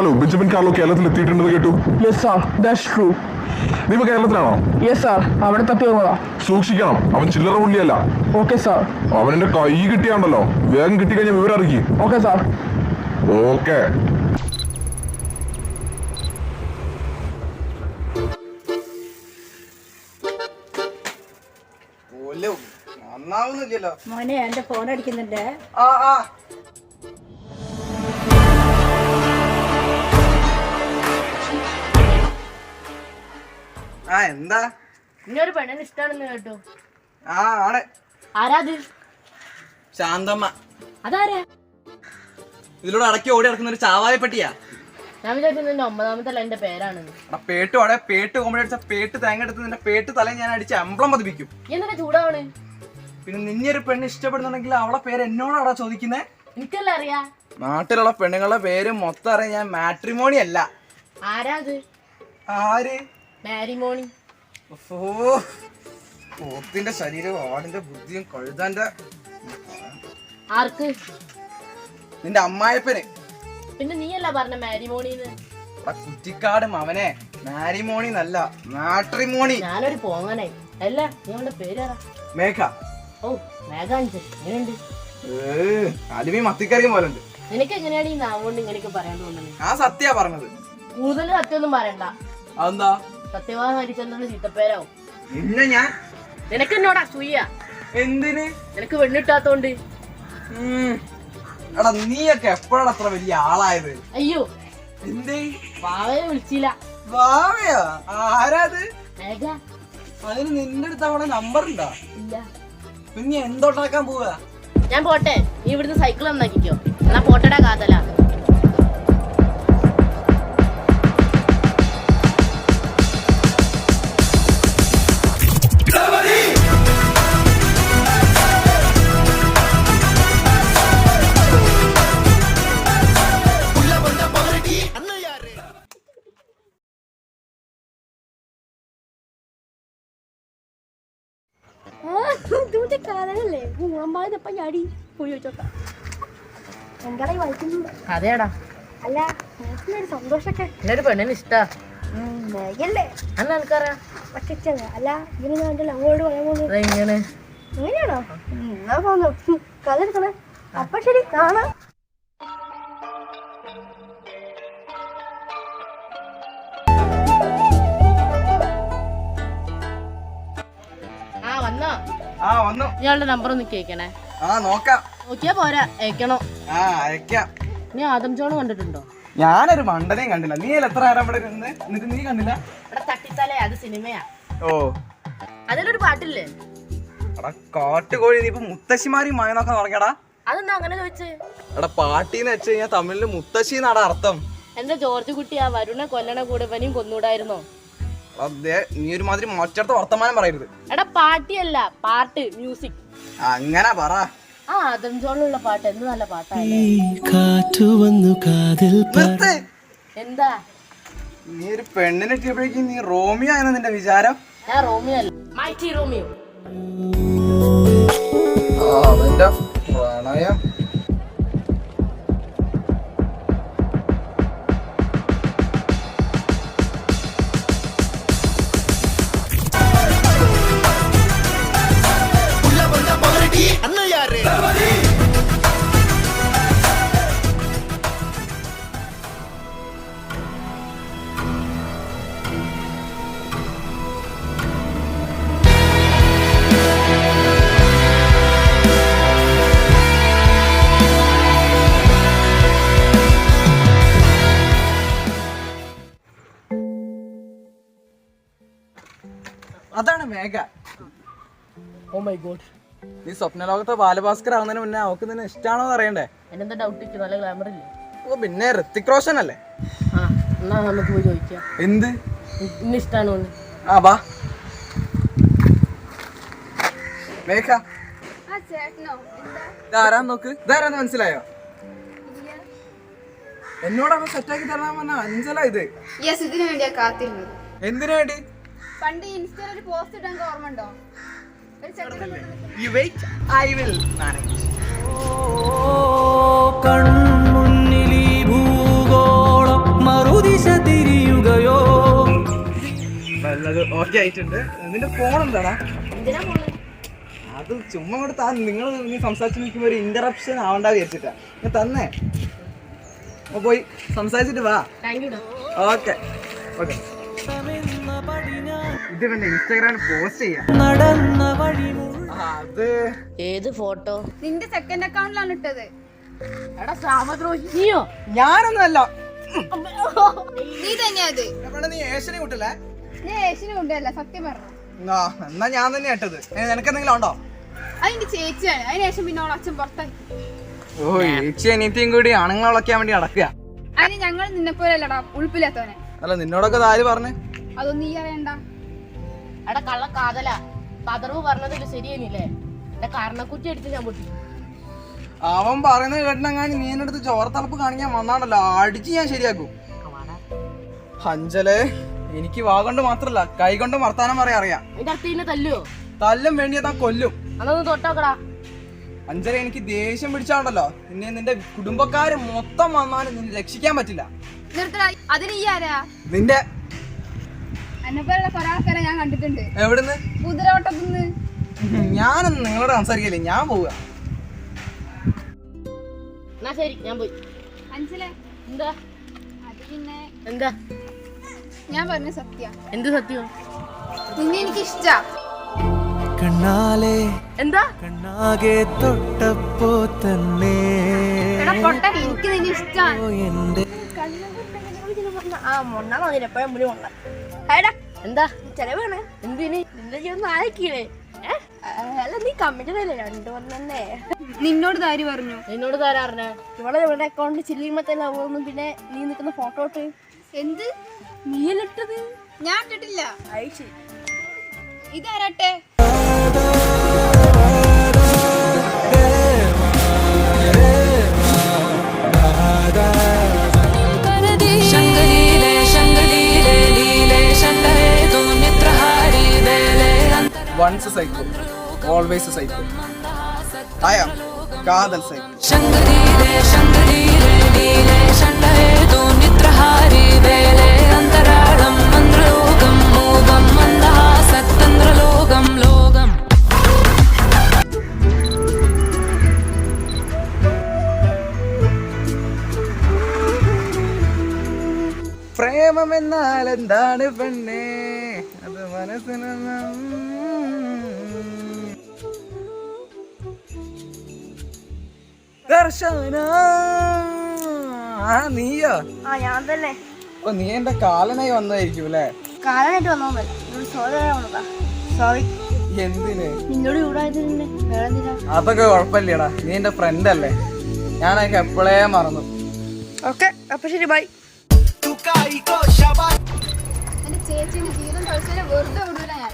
Hello, Benjamin Carlo കേരളത്തിൽ എത്തിയിട്ടുണ്ടെന്ന് കേട്ടു. Yes sir, that's true. നീ ഇപ്പൊ കേരളത്തിലാണോ? യെസ് സാർ, അവിടെ തപ്പി വന്നതാ. സൂക്ഷിക്കണം, അവൻ ചില്ലറ പുള്ളിയല്ല. Okay sir. അവനെന്റെ കൈ കിട്ടിയാണ്ടല്ലോ, വേഗം കിട്ടിക്കഴിഞ്ഞാൽ വിവരം അറിയിക്കും. Okay sir. ഓക്കെ. മോനെ എന്റെ ഫോൺ അടിക്കുന്നുണ്ട്. എന്താ ഇന്നൊരു പെണ്ണിന് ഇഷ്ടാണെന്ന് കേട്ടു. ആണ്. ആരാത്? ശാന്തമ്മ. അതാരാ? ഇതിലൂടെ അടക്കി ഓടി നടക്കുന്ന ഒരു ചാവായ പട്ടിയാ. ഞാൻ വിചാരിച്ചു നിന്റെ 9ാമത്തെ എന്റെ പേരാണെന്ന്. പേട്ട് അവിടെ പേട്ട് കോമഡി അടിച്ച പേട്ട് തേങ്ങ എടുത്ത് നിന്റെ പേട്ട് തലയിൽ ഞാൻ അടിച്ച് എംബ്ലം പതിപ്പിക്കും. എന്തൊക്കെ ചൂടാണ്? പിന്നെ നിന്നൊരു പെണ്ണ് ഇഷ്ടപ്പെടുന്നുണ്ടെങ്കിൽ അവളെ പേര് എന്നോടാടാ ചോദിക്കുന്നേ? എനിക്കല്ല അറിയാ. നാട്ടിലുള്ള പെണ്ണുങ്ങളുടെ പേര് മൊത്തം അറിയാൻ ഞാൻ മാട്രിമോണി അല്ല. ആരാത്? ആര്? മാരിമോണി. പോത്തിന്റെ ശരീരവും ആടിന്റെ ബുദ്ധിയും കഴുതാന്റെ. ആർക്ക്? നിന്റെ അമ്മായപ്പന്. പിന്നെ നീയല്ല പറഞ്ഞ മാരിമോണിന്ന്. കുറ്റിക്കാടും അവനെ മാരിമോണി എന്നല്ല, മാട്രിമോണി. ഞാനൊരു പോങ്ങനെ അല്ല. നിങ്ങളുടെ പേരാ? മേഘ. ഓ, മേഘാഞ്ച്. എങ്ങനെയുണ്ട്? അലുമി മത്തിക്കറിയും പോലെ ഉണ്ട്. നിനക്ക് എങ്ങനെയാണ് ഈ നാവുകൊണ്ട് ഇങ്ങനെയൊക്കെ പറയാൻ തോന്നുന്നത്? ആ സത്യാ പറഞ്ഞത്. കൂടുതൽ സത്യമൊന്നും പറയണ്ട. അതെന്താ? സത്യവാൻ ഹരിചന്ദ്രന് ചീത്തപ്പേരാവും. പിന്നെ ഞാൻ നിനക്ക് എന്നോടാ സൂയ. എന്തിന്? നിനക്ക് പെണ്ണിട്ടാത്തോണ്ട്. എടാ നീയൊക്കെ എപ്പോഴാണ് അത്ര വലിയ ആളായത്? അയ്യോ, എന്തേ? വാവയെ വിളിച്ചില്ല. വാവയാ? ആരാത്? മേഘ. അതിന് നിന്റെ അടുത്ത് അവിടെ നമ്പർ ഉണ്ടോ? ഇല്ല. പിന്നെ എന്തോട്ടാക്കാൻ പോവാ? ഞാൻ പോട്ടെ, നീ ഇവിടുന്ന് സൈക്കിൾ നന്നാക്കിക്കോ. എന്നാ പോട്ടടാ കാതല. അതെടാ. അല്ല, സന്തോഷൊക്കെ എന്നൊരു പെണ്ണിന് ഇഷ്ടാ. മേഘല്ലേ? അന്ന് എനിക്കറിയാം. അല്ല, ഇങ്ങനെ കണ്ടല്ലോ അങ്ങോട്ട് പറയാൻ പോകുന്നത്. അതെങ്ങനെ? അങ്ങനെയാണോ? എന്നാ പോന്നു കഥ എടുക്കണേ. അപ്പൊ ശരി, കാണാം. വന്നു. ഇയാളുടെ നമ്പർ ഒന്ന് കേക്കണേ. നോക്കാം. നോക്കിയാ പോരാ, അയക്കണോ? അയക്കാം. നീ ആദം ജോൺ കണ്ടിട്ടുണ്ടോ? ഞാനൊരു മണ്ടനെയും കണ്ടില്ല. നീ എത്ര നേരം ഇവിടെ ഇരുന്ന് എന്നിട്ട് നീ കണ്ടില്ല? ഇവിടെ തട്ടിത്തലേ, അത് സിനിമയാ. ഓ, അതിലൊരു പാട്ടില്ലേ? എടാ കാട്ടുകോഴി, നീ ഇപ്പൊ മുത്തശ്ശിമാരി മായ നോക്കാൻ തുടങ്ങിയടാ. അതെന്താ അങ്ങനെ ചോദിച്ചേ? എടാ പാട്ടിന്ന് വെച്ച് കഴിഞ്ഞാൽ തമിഴില് മുത്തശ്ശി എന്നാടാ അർത്ഥം. എന്റെ ജോർജ് കുട്ടി, ആ വരുണ കൊല്ലണ കൂടെ ഇവനെയും കൊന്നൂടായിരുന്നോ? അതെ, നീ ഒരുമാതിരി മോച്ചടുത്ത വർത്തമാനം പറയരുത്. എടാ പാട്ടിയല്ല, പാട്ട്, മ്യൂസിക്. അങ്ങനെ പറ. ആ ആദം ജോണിലുള്ള പാട്ട് എന്ത് നല്ല പാട്ടാണ്. എന്താ? നീ ഒരു പെണ്ണിനെ കിട്ടിയപ്പോഴേക്കും നീ റോമിയോ ആയെന്ന് നിന്റെ വിചാരം? ഞാൻ റോമിയോ അല്ല, മൈറ്റി റോമിയോ. അവന്റെ പ്രണയം. അതാണ് മേഘ. Oh my God. നീ സ്വപ്നലോകത്തെ ബാലഭാസ്കർ ആവുന്നതിന് മുന്നേ അവക്ക് നിന്നെ ഇഷ്ടമാണോ അറിയണ്ടേ? എന്നെന്താ ഡൗട്ട് ഇട്ട്? നല്ല ഗ്ലാമർ ഇല്ലേ? ഓ പിന്നെ ഋത്തിക് റോഷൻ അല്ലേ? ആ, എന്നാ നമുക്ക് പോയി ചോദിക്കാം. എന്ത്? ഇന്ന് ഇഷ്ടാണോ? വാ മേഘ. ഇതാരാന്ന് നോക്ക്. ഇതാരാന്ന് മനസ്സിലായോ? എന്നോടാണ് സെറ്റാക്കി തരാൻ പറഞ്ഞ അഞ്ചല ഇത്. ഇതിനു വേണ്ടിയാ കാത്തിരുന്നത്. എന്തിനു വേണ്ടി? പണ്ട് ഇൻസ്റ്റയിൽ ഒരു പോസ്റ്റ് ഇടാൻ ഓർമ്മയുണ്ടോ? You wait, I will manage. കൺമുന്നിലീ ഭൂഗോളം അത് ഓക്കെ ആയിട്ടുണ്ട്. നിന്റെ ഫോൺ എന്താടാ? എന്തിനാ പോണത്? അത് ചുമ്മാ കൂടെ താ. നിങ്ങൾ നീ സംസാരിച്ച് നിൽക്കുമ്പോൾ ഒരു ഇന്ററപ്ഷൻ ആവണ്ട വിചാരിച്ചിട്ടാ ഞാൻ തന്നേ. അപ്പൊ പോയി സംസാരിച്ചിട്ട് വാ. Thank you. Okay okay. ഇത് പിന്നെ ഇൻസ്റ്റാഗ്രാമിൽ പോസ്റ്റ് ചെയ്യാം. അത് ഏത് ഫോട്ടോ? നിന്റെ സെക്കൻഡ് അക്കൗണ്ടിലാണ് ഇട്ടത്. എടാ സാമദ്രോഹി നീയോ? ഞാനൊന്നുമല്ല. നീ തന്നെയാ അത്. നീ ഏഷ്യനെ വിട്ടല്ലേ? ഞാൻ ഏഷ്യനെ കൊണ്ടല്ല, സത്യം പറഞ്ഞു. എന്നാ ഞാൻ തന്നെ ഇട്ടത്. നിനക്കെന്തെങ്കിലും ഉണ്ടോ? അതിന്റെ ചേച്ചിയാണ്. അതിനുശേഷം പിന്നെ അവൾ അച്ഛൻ പുറത്താക്കി. ഓ ചേച്ചി അനിയത്തിയും കൂടി ആണുങ്ങളെ വളയ്ക്കാൻ വേണ്ടി നടക്കുക. അതിന് ഞങ്ങൾ നിന്നെ പോലെ അല്ലടാ ഉൾപ്പില്ലാത്തവനെ. അല്ല നിന്നോടൊക്കെ ആര് പറഞ്ഞേ? അതൊന്നും നീ അറിയണ്ട. എടാ കള്ള കാതല പതർവ് പറഞ്ഞതിൽ ശരിയെന്നില്ലേ? എന്റെ കാരണക്കുറ്റി എടുത്ത് ഞാൻ പൊട്ടി. അവൻ പറയുന്നത് കേട്ടിനെങ്ങാനി നീ എന്റെ അടുത്ത് ചോരത്തളപ്പ് കാണിക്കാൻ വന്നാണല്ലോ, അടിച്ച് ഞാൻ ശരിയാക്കും. അഞ്ചലെ എനിക്ക് വാ കൊണ്ട് മാത്രല്ല കൈ കൊണ്ട് വർത്താനം പറയാൻ അറിയാം. എന്റെ അടുത്ത് തല്ലുവോ? തല്ലും വേണ്ടിയ താൻ കൊല്ലും. അതൊന്ന് തൊട്ടോക്കടാ. അഞ്ചലെ എനിക്ക് ദേഷ്യം പിടിച്ചാണ്ടല്ലോ നിന്നെ നിന്റെ കുടുംബക്കാര് മൊത്തം വന്നാലും നിന്നെ രക്ഷിക്കാൻ പറ്റില്ല. നിർത്തടാ. അതിന് ഈ ആരാ? നിന്റെ എന്നെപ്പോലുള്ള കുറെ ആൾക്കാരെ ഞാൻ കണ്ടിട്ടുണ്ട്. എവിടുന്ന്? കുതിരവട്ടത്തുനിന്ന്. ഞാനൊന്നും നിങ്ങളോട് സംസാരിക്കില്ലേ, ഞാൻ പോവുക. എന്നാ ശരി ഞാൻ പോയി. മനസ്സിലെ എന്താ? അത് പിന്നെ എന്താ? ഞാൻ പറഞ്ഞ സത്യ. എന്ത് സത്യം? നിന്നെ എനിക്ക് ഇഷ്ടാ. കണ്ണാലെ എന്താ? കണ്ണാകെ തൊട്ടപ്പോ തന്നെ എടാ പൊട്ട, എനിക്ക് നിന്നെ ഇഷ്ടാണ്. എന്റെ ആ മൊണ്ണ എപ്പോഴും മുടി മൊണ്ണ. എന്താ ചെലവാണ് എന്തിന്? നിന്റെ ജീവിതം നായക്കില്ലേ? അല്ല നീ കമ്മിറ്റഡല്ലേ? രണ്ടു വന്നെ. നിന്നോട് താരി പറഞ്ഞു. എന്നോട് തരാറിനെ ഇവിടെ അക്കൗണ്ട് ചില്ലിമത്തല്ല പോകുന്നു. പിന്നെ നീ നിൽക്കുന്ന ഫോട്ടോ ഇട്ട്. എന്ത്? നീയല്ലിട്ടത്? ഞാൻ ഇട്ടിട്ടില്ല. അയച്ചു. ഇതാരട്ടെ? Once a cycle, always a cycle. I am Kadal cycle. ശങ്കരീലേ ശങ്കരീലേ ലീലേ ശണ്ഡഹേ തൂ നിദ്രഹാരി വേലേ അന്തരാളം മന്ത്രലോകം മോകം മന്ദഹാസത്തന്ത്രലോകം ലോകം. പ്രേമം എന്നാൽ എന്താണ് പെണ്ണേ, അത് മനസ്സിന് ദർശന. നീയോ? ആ ഞാൻ തന്നെ. ഓ നീ എന്റെ കാലനായി വന്നതായിരിക്കും അല്ലേ? കാലനായിട്ട് വന്നോന്നല്ല, സോറി വന്നതാ. സോറി. എന്തിന്? നിന്നോട് ചൂടായത് തന്നെ വേറെന്തിനാ? അതൊക്കെ കുഴപ്പമില്ലടാ, നീ എന്റെ ഫ്രണ്ട് അല്ലേ, ഞാനൊക്കെ എപ്പോഴേ മറന്നു. ഓക്കെ അപ്പൊ ശരി, ബൈ. എന്റെ ചേച്ചിന്റെ ജീവിതം കളിച്ചാൽ വെറുതെ വിടൂല ഞാൻ.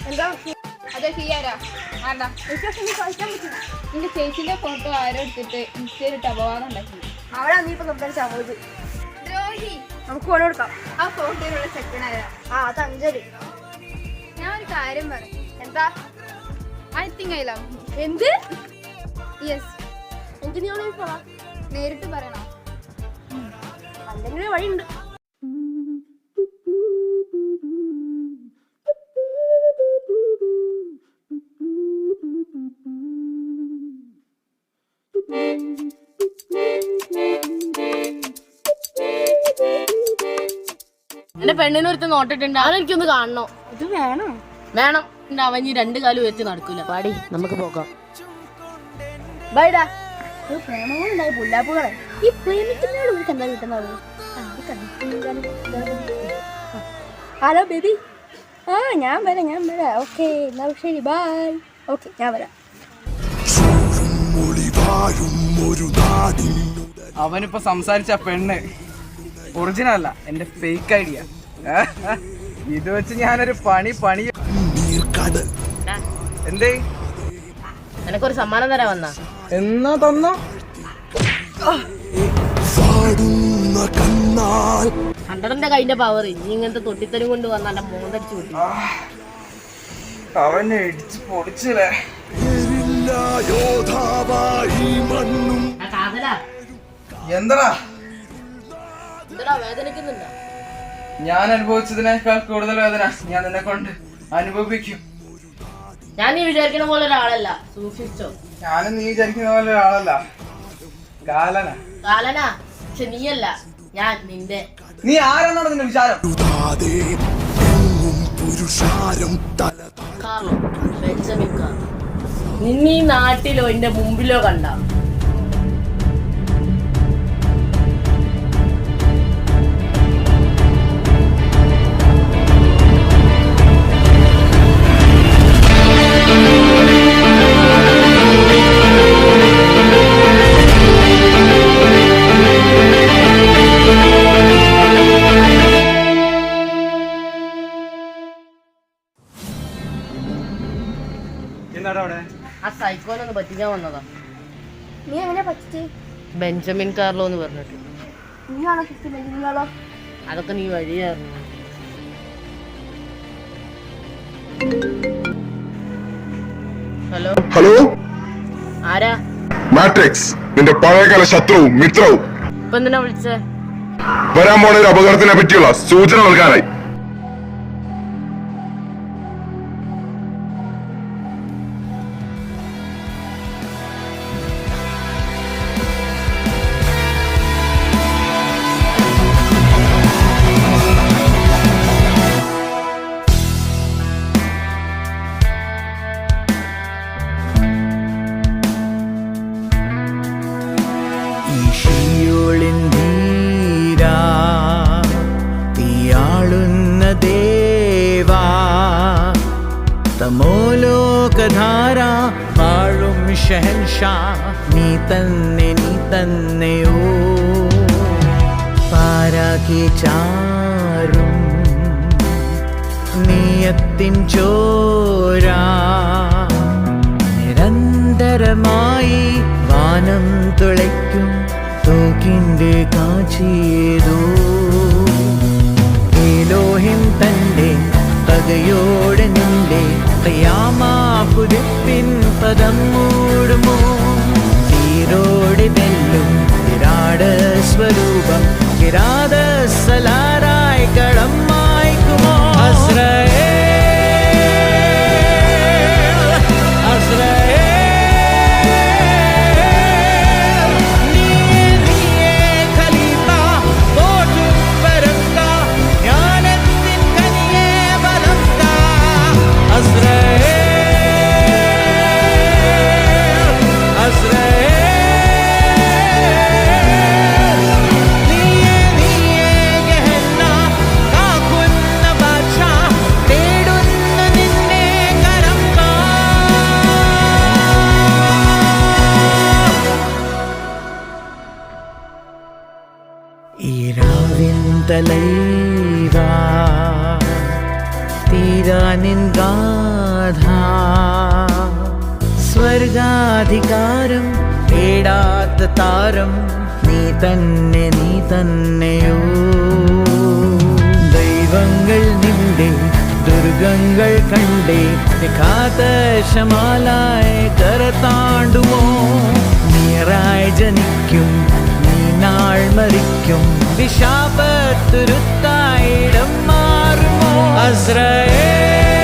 എന്താ അതൊക്കെ ഈ ആരാ? ആണ്ടാ. നിന്റെ ചേച്ചിന്റെ ഫോട്ടോ ആരോ എടുത്തിട്ട് ഇൻസ്റ്റയിലിട്ട് അപവാദം ഉണ്ടാക്കി. അവിടെ നീ ഇപ്പൊ സംസാരിച്ചാ പോയത്. ദ്രോഹി. നമുക്ക് ഫോൺ കൊടുക്കാം. ആ ഫോട്ടോയിലുള്ള ചെക്കനാരാ? ആ അത് അഞ്ചല്. ഞാൻ ഒരു കാര്യം പറയും. എന്താ? I think I love you. എന്ത്? യെസ്. എനിക്ക് നീ അവിടെ പോവാ. നേരിട്ട് പറയണോ? അല്ലെങ്കിൽ വഴിയുണ്ട്. എന്റെ പെണ്ണിനെ ഒരുത്ത് നോട്ടിട്ടുണ്ട്, അതെനിക്കൊന്ന് കാണണോ? ഇത് വേണോ? വേണം. അവൻ ഈ രണ്ടു കാലം വെച്ച് നടക്കൂല. പാടി നമുക്ക് പോകാം. ബൈഡാ. പ്രേമങ്ങളുണ്ടായി പുല്ലാപ്പുകളെ. ഈ പ്രേമിക്കുന്നതിനോട് നിങ്ങൾക്ക് എന്താ കിട്ടുന്നത്? Hello baby. ആ ഞാൻ വരാം. ഓക്കെ എന്നാ ശരി, ബൈ. ഓക്കെ ഞാൻ വരാം. അവനിപ്പോ സംസാരിച്ച പെണ്ണ് ഒറിജിനൽ അല്ല, എന്റെ ഫേക്ക് ഐഡിയ. ഇത് വെച്ച് ഞാനൊരു പണി എന്തേ? എനക്കൊരു സമ്മാനം തരാൻ വന്നാ. എന്നാ തന്നോ? ഹണ്ടറിന്റെ കൈന്റെ പവർ ഇനി ഇങ്ങനത്തെ തൊട്ടിത്തരും കൊണ്ട് വന്ന എന്റെ മോന്തടിച്ചു കൂട്ടി. അവനെ ഇടിച്ച് പൊടിച്ചില്ലേ. കാതല എന്താടാ എന്താ വേദനിക്കുന്നുണ്ടോ? ഞാൻ അനുഭവിച്ചതിനേക്കാൾ കൂടുതൽ വേദന ഞാൻ നിന്നെ കൊണ്ട് അനുഭവിക്കും. ഞാൻ നീ വിചാരിക്കുന്ന പോലെ ഒരാളല്ല, സൂക്ഷിച്ചോ. ഞാനും നീ വിചാരിക്കുന്ന പോലെ ഒരാളല്ല, കാലനാ. കാലനാ, പക്ഷെ നീയല്ല, ഞാൻ നിന്റെ. നീ ആരെന്നാണ് നിന്റെ വിചാരം? Carlo, Benjamin Carlo. നിന്നീ നാട്ടിലോ എന്റെ മുമ്പിലോ കണ്ട ആ സൈക്കോനൊന്ന് പറ്റിക്കാൻ വന്നതാ. നീ എങ്ങനെ പറ്റിച്ച്? ബെഞ്ചമിൻ കാർലോ എന്ന് പറഞ്ഞിട്ട്. നീയാണോ സിസ്റ്റർ ബെഞ്ചമിൻ കാർലോ? അതൊക്കെ നീ വഴിയായിരുന്നു. ഹലോ ഹലോ, ആരാ? മാട്രിക്സ്, നിന്റെ പഴയകാല ശത്രുവും മിത്രവും. ഇപ്പൊ എന്തിനാ വിളിച്ചേ? വരാൻ പോണ ഒരു അപകടത്തിനെ പറ്റിയുള്ള സൂചന നൽകാനായി. ഈശിയോളിൻ ധീരാ തീയാളുന്ന ദേവാ തമോലോകധാര വാഴും ഷഹൻഷാ നീ തന്നെയോ പാരാകെ ചാരും നീയത്തിൻ ചോരാ നിരന്തരമായി വാനം തുളയ്ക്കും തോക്കിൻ്റെ കാച്ചിയതോ ഏലോഹിം തൻ്റെ പകയോടെ നിന്റെ യാമാപുരത്തിൻ പദം മൂടുമോ തീരോടെ വെല്ലും വിരാട സ്വരൂപം കിരാത സലാരായി കളം മായ്ക്കുമോ തലൈവാ തീരാനിൻ ഗാഥ സ്വർഗാധികാരം തേടാത്ത താരം നീ തന്നെയോ ദൈവങ്ങൾ നിന്റെ ദുർഗങ്ങൾ കണ്ടേ കാതശമാലായി കരതാണ്ടുമോ നീറായി ജനിക്കും നീ നാൾ മരിക്കും വിശാപത്തുരുത്തായിടം മാറുമോ അസ്രയേൽ